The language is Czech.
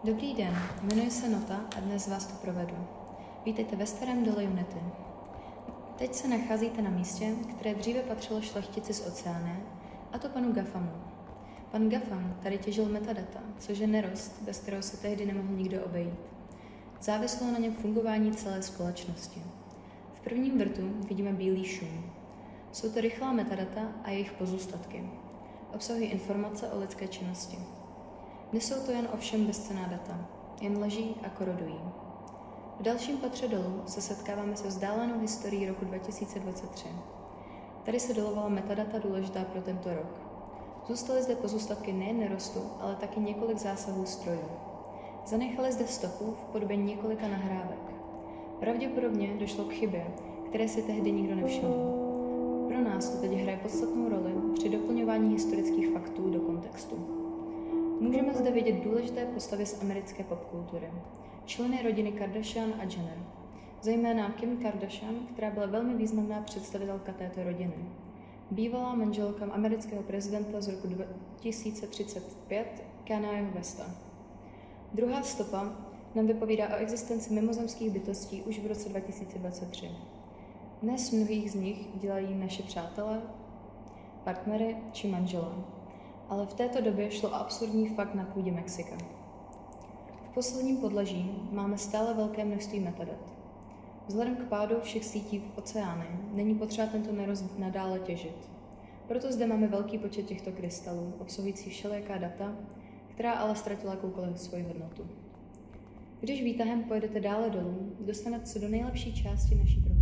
Dobrý den, jmenuji se Nota a dnes vás tu provedu. Vítejte ve starém dole Unity. Teď se nacházíte na místě, které dříve patřilo šlechtici z Oceánie, a to panu Gafamu. Pan Gafam tady těžil metadata, což je nerost, bez kterého se tehdy nemohl nikdo obejít. Závislo na něm fungování celé společnosti. V prvním vrtu vidíme bílý šum. Jsou to rychlá metadata a jejich pozůstatky. Obsahují informace o lidské činnosti. Nejsou to jen ovšem bezcenná data, jen leží a korodují. V dalším patře dolů se setkáváme se vzdálenou historií roku 2023. Tady se dolovala metadata důležitá pro tento rok. Zůstaly zde pozůstatky nejen nerostu, ale taky několik zásahů strojů. Zanechali zde stopu v podobě několika nahrávek. Pravděpodobně došlo k chybě, které si tehdy nikdo nevšiml. Pro nás to teď hraje podstatnou roli při doplňování historických faktů do kontextu. Můžeme zde vidět důležité postavy z americké popkultury, členy rodiny Kardashian a Jenner, zejména Kim Kardashian, která byla velmi významná představitelka této rodiny. Bývalá manželka amerického prezidenta z roku 2035 Kanyeho Westa. Druhá stopa nám vypovídá o existenci mimozemských bytostí už v roce 2023. Dnes mnohých z nich dělají naši přátelé, partnery či manželé. Ale v této době šlo o absurdní fakt na půdě Mexika. V posledním podlaží máme stále velké množství metadat. Vzhledem k pádu všech sítí v oceány není potřeba tento nerost nadále těžit. Proto zde máme velký počet těchto krystalů, obsahující všelijaká data, která ale ztratila jakoukoliv svoji hodnotu. Když výtahem pojedete dále dolů, dostanete se do nejlepší části naší prohlídky.